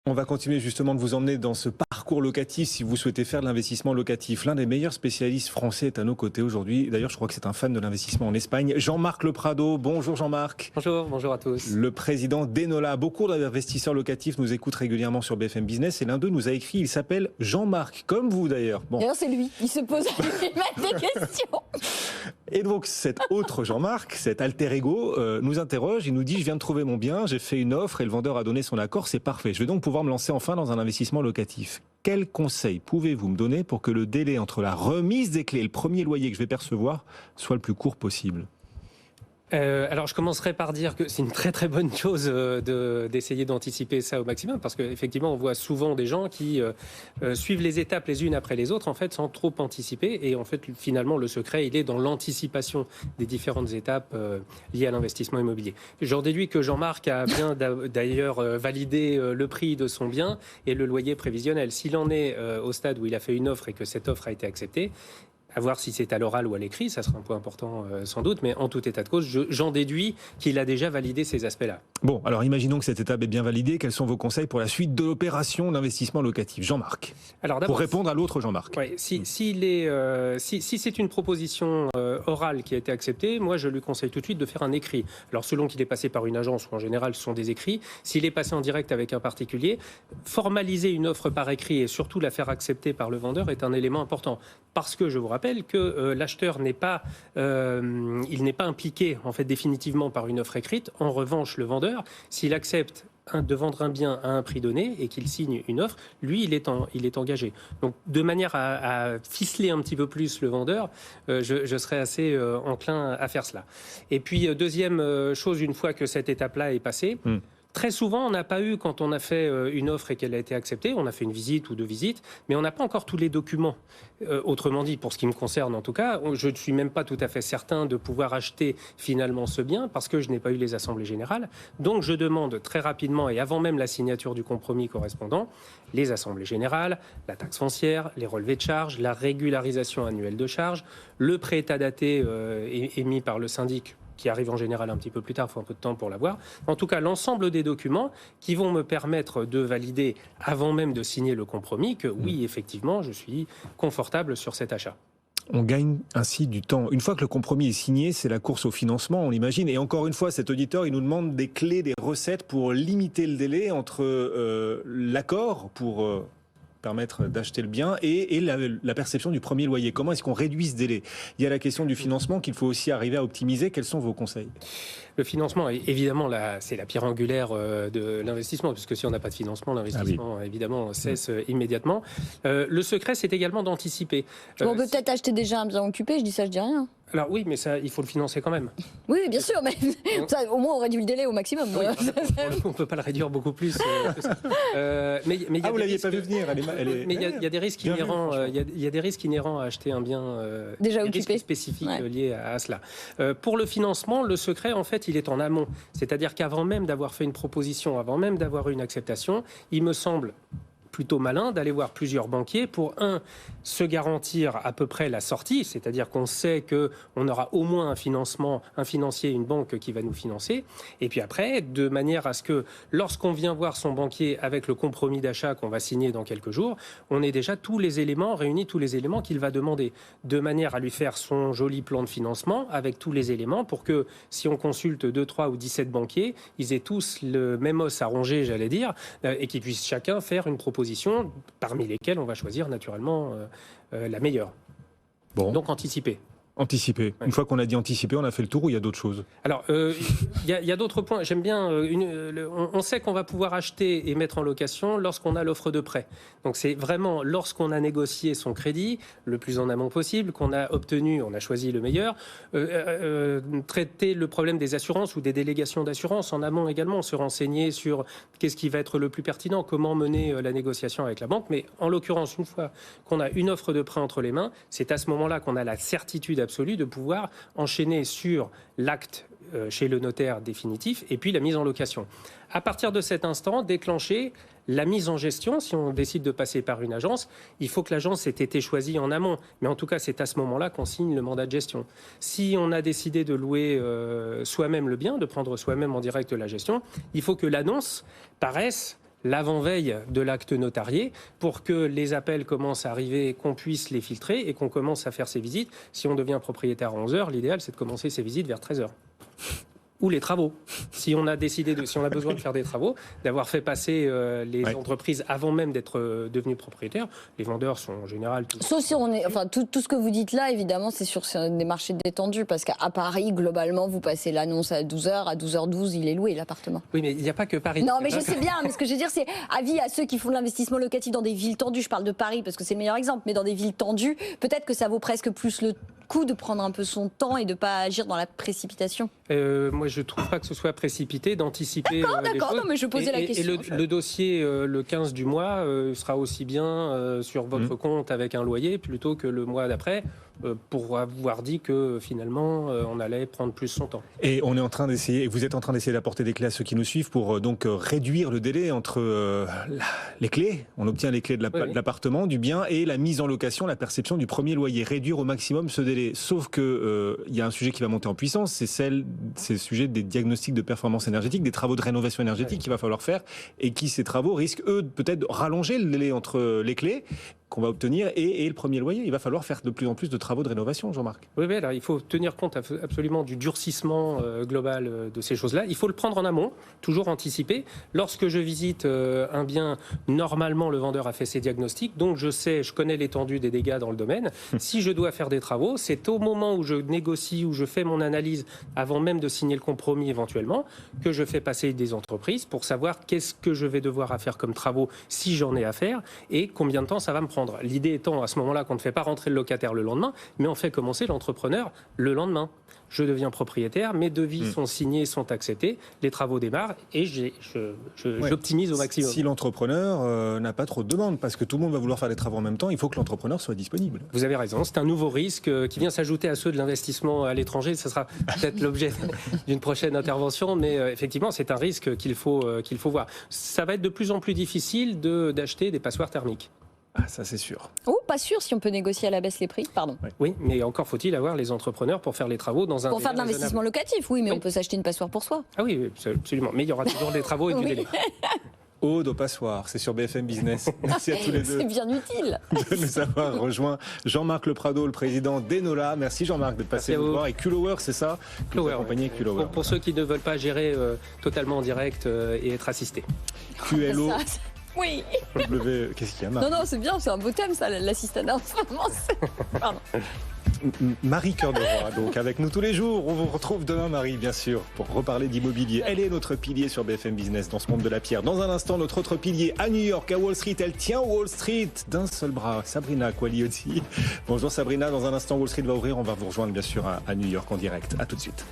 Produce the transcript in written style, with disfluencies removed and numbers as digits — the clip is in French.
On va continuer justement de vous emmener dans ce parcours locatif si vous souhaitez faire de l'investissement locatif. L'un des meilleurs spécialistes français est à nos côtés aujourd'hui. D'ailleurs, je crois que c'est un fan de l'investissement en Espagne. Jean-Marc Le Prado. Bonjour Jean-Marc. Bonjour à tous. Le président d'Enola. Beaucoup d'investisseurs locatifs nous écoutent régulièrement sur BFM Business et l'un d'eux nous a écrit, il s'appelle Jean-Marc, comme vous d'ailleurs. Bon. D'ailleurs, c'est lui. Il se pose à lui-même des questions. Et donc cet autre Jean-Marc, cet alter ego, nous interroge, il nous dit « Je viens de trouver mon bien, j'ai fait une offre et le vendeur a donné son accord, c'est parfait. Je vais donc pouvoir me lancer enfin dans un investissement locatif. Quels conseils pouvez-vous me donner pour que le délai entre la remise des clés et le premier loyer que je vais percevoir soit le plus court possible ?» Alors je commencerai par dire que c'est une très très bonne chose d'essayer d'anticiper ça au maximum, parce qu'effectivement on voit souvent des gens qui suivent les étapes les unes après les autres en fait sans trop anticiper, et en fait finalement le secret il est dans l'anticipation des différentes étapes liées à l'investissement immobilier. J'en déduis que Jean-Marc a bien d'ailleurs validé le prix de son bien et le loyer prévisionnel. S'il en est au stade où il a fait une offre et que cette offre a été acceptée, à voir si c'est à l'oral ou à l'écrit, ça sera un point important sans doute, mais en tout état de cause, j'en déduis qu'il a déjà validé ces aspects-là. Bon, alors imaginons que cette étape est bien validée. Quels sont vos conseils pour la suite de l'opération d'investissement locatif, Jean-Marc? Pour répondre à l'autre Jean-Marc. Ouais, si c'est une proposition orale qui a été acceptée, moi je lui conseille tout de suite de faire un écrit. Alors selon qu'il est passé par une agence ou en général ce sont des écrits, s'il est passé en direct avec un particulier, formaliser une offre par écrit et surtout la faire accepter par le vendeur est un élément important. Parce que je vous rappelle que l'acheteur n'est pas impliqué en fait définitivement par une offre écrite. En revanche, le vendeur, s'il accepte de vendre un bien à un prix donné et qu'il signe une offre, lui, il est engagé. Donc, de manière à ficeler un petit peu plus le vendeur, je serais assez enclin à faire cela. Et puis, deuxième chose, une fois que cette étape-là est passée, très souvent, on n'a pas eu, quand on a fait une offre et qu'elle a été acceptée, on a fait une visite ou deux visites, mais on n'a pas encore tous les documents. Autrement dit, pour ce qui me concerne en tout cas, je ne suis même pas tout à fait certain de pouvoir acheter finalement ce bien parce que je n'ai pas eu les assemblées générales. Donc je demande très rapidement et avant même la signature du compromis correspondant, les assemblées générales, la taxe foncière, les relevés de charges, la régularisation annuelle de charges, le pré-état daté émis par le syndic, qui arrive en général un petit peu plus tard, il faut un peu de temps pour l'avoir. En tout cas, l'ensemble des documents qui vont me permettre de valider, avant même de signer le compromis, que oui, effectivement, je suis confortable sur cet achat. On gagne ainsi du temps. Une fois que le compromis est signé, c'est la course au financement, on l'imagine. Et encore une fois, cet auditeur, il nous demande des clés, des recettes pour limiter le délai entre l'accord pour permettre d'acheter le bien et la perception du premier loyer. Comment est-ce qu'on réduit ce délai? Il y a la question du financement qu'il faut aussi arriver à optimiser. Quels sont vos conseils? Le financement, évidemment, c'est la pierre angulaire de l'investissement, puisque si on n'a pas de financement, l'investissement, évidemment, cesse immédiatement. Le secret, c'est également d'anticiper. On peut peut-être acheter déjà un bien occupé, je dis ça, je dis rien. Alors oui, mais ça, il faut le financer quand même. Oui, bien sûr, mais ça, au moins on réduit le délai au maximum. Oui, on ne peut pas le rédire beaucoup plus que ça. Mais vous l'aviez pas vu venir. Mais il y a des risques inhérents. Il y a des risques inhérents à acheter un bien déjà occupé, spécifiques liés à cela. Pour le financement, le secret, en fait, il est en amont. C'est-à-dire qu'avant même d'avoir fait une proposition, avant même d'avoir une acceptation, il me semble plutôt malin d'aller voir plusieurs banquiers pour, se garantir à peu près la sortie, c'est-à-dire qu'on sait qu'on aura au moins un financier, une banque qui va nous financer, et puis après, de manière à ce que lorsqu'on vient voir son banquier avec le compromis d'achat qu'on va signer dans quelques jours, on ait déjà réuni tous les éléments qu'il va demander, de manière à lui faire son joli plan de financement avec tous les éléments pour que si on consulte 2, 3 ou 17 banquiers, ils aient tous le même os à ronger, j'allais dire, et qu'ils puissent chacun faire une proposition parmi lesquelles on va choisir naturellement la meilleure. Bon. Donc anticiper. Anticiper. Ouais. Une fois qu'on a dit anticiper, on a fait le tour ou il y a d'autres choses? Alors, il y a d'autres points. J'aime bien... on sait qu'on va pouvoir acheter et mettre en location lorsqu'on a l'offre de prêt. Donc, c'est vraiment lorsqu'on a négocié son crédit, le plus en amont possible, qu'on a obtenu, on a choisi le meilleur, traiter le problème des assurances ou des délégations d'assurance en amont également, se renseigner sur qu'est-ce qui va être le plus pertinent, comment mener la négociation avec la banque. Mais en l'occurrence, une fois qu'on a une offre de prêt entre les mains, c'est à ce moment-là qu'on a la certitude absolue de pouvoir enchaîner sur l'acte chez le notaire définitif et puis la mise en location. À partir de cet instant, déclencher la mise en gestion. Si on décide de passer par une agence, il faut que l'agence ait été choisie en amont. Mais en tout cas, c'est à ce moment-là qu'on signe le mandat de gestion. Si on a décidé de louer soi-même le bien, de prendre soi-même en direct la gestion, il faut que l'annonce paraisse l'avant-veille de l'acte notarié pour que les appels commencent à arriver, qu'on puisse les filtrer et qu'on commence à faire ces visites. Si on devient propriétaire à 11h, l'idéal c'est de commencer ces visites vers 13h. Ou les travaux. Si on a besoin de faire des travaux, d'avoir fait passer les entreprises avant même d'être devenus propriétaires, les vendeurs sont en général... Sauf si on est... Enfin, tout ce que vous dites là, évidemment, c'est sur des marchés détendus, parce qu'à Paris, globalement, vous passez l'annonce à 12h, à 12h12, il est loué, l'appartement. Oui, mais il n'y a pas que Paris. Non, mais je sais bien, mais ce que je veux dire, c'est avis à ceux qui font de l'investissement locatif dans des villes tendues, je parle de Paris, parce que c'est le meilleur exemple, mais dans des villes tendues, peut-être que ça vaut presque plus le coup de prendre un peu son temps et de ne pas agir dans la précipitation. Moi, je ne trouve pas que ce soit précipité d'anticiper les choses. Non, mais je posais la question. Et le dossier, le 15 du mois, sera aussi bien sur votre compte avec un loyer plutôt que le mois d'après, pour avoir dit que finalement, on allait prendre plus son temps. Et on est en train d'essayer, vous êtes en train d'essayer d'apporter des clés à ceux qui nous suivent pour donc réduire le délai entre les clés, on obtient les clés de l'appartement, du bien, et la mise en location, la perception du premier loyer. Réduire au maximum ce délai. Sauf que il y a un sujet qui va monter en puissance, c'est le sujet des diagnostics de performance énergétique, des travaux de rénovation énergétique qu'il va falloir faire, et qui, ces travaux, risquent, eux, peut-être de rallonger le délai entre les clés qu'on va obtenir et le premier loyer. Il va falloir faire de plus en plus de travaux de rénovation, Jean-Marc. Oui, alors il faut tenir compte absolument du durcissement global de ces choses-là. Il faut le prendre en amont, toujours anticiper. Lorsque je visite un bien, normalement, le vendeur a fait ses diagnostics, donc je connais l'étendue des dégâts dans le domaine. Si je dois faire des travaux, c'est au moment où je négocie, où je fais mon analyse, avant même de signer le compromis éventuellement, que je fais passer des entreprises pour savoir qu'est-ce que je vais devoir faire comme travaux si j'en ai à faire et combien de temps ça va me prendre. L'idée étant à ce moment-là qu'on ne fait pas rentrer le locataire le lendemain, mais on fait commencer l'entrepreneur le lendemain. Je deviens propriétaire, mes devis sont signés, sont acceptés, les travaux démarrent et j'optimise au maximum. Si l'entrepreneur n'a pas trop de demandes, parce que tout le monde va vouloir faire des travaux en même temps, il faut que l'entrepreneur soit disponible. Vous avez raison, c'est un nouveau risque qui vient s'ajouter à ceux de l'investissement à l'étranger. Ce sera peut-être l'objet d'une prochaine intervention, mais effectivement, c'est un risque qu'il faut voir. Ça va être de plus en plus difficile d'acheter des passoires thermiques. Ah, ça c'est sûr. Oh, pas sûr si on peut négocier à la baisse les prix, pardon. Oui, mais encore faut-il avoir les entrepreneurs pour faire les travaux dans un... Pour faire de l'investissement locatif, oui, mais on peut s'acheter une passoire pour soi. Ah oui, absolument. Mais il y aura toujours des travaux et du délai. Aude au passoir, c'est sur BFM Business. Merci à tous les deux. C'est bien utile. De nous avoir rejoint. Jean-Marc Le Prado, le président d'Enola. Merci Jean-Marc d'être passé nous voir. Et Culower, c'est ça? Culower. Pour ceux qui ne veulent pas gérer totalement en direct et être assistés. QLO. Oui. Qu'est-ce qu'il y a, Marie? Non, c'est bien, c'est un beau thème, ça, l'assistanat en ce moment. Pardon. Marie Cœur de Roi, donc avec nous tous les jours. On vous retrouve demain, Marie, bien sûr, pour reparler d'immobilier. Elle est notre pilier sur BFM Business dans ce monde de la pierre. Dans un instant, notre autre pilier à New York, à Wall Street. Elle tient Wall Street d'un seul bras. Sabrina Quagliotti. Bonjour Sabrina. Dans un instant, Wall Street va ouvrir. On va vous rejoindre, bien sûr, à New York en direct. À tout de suite.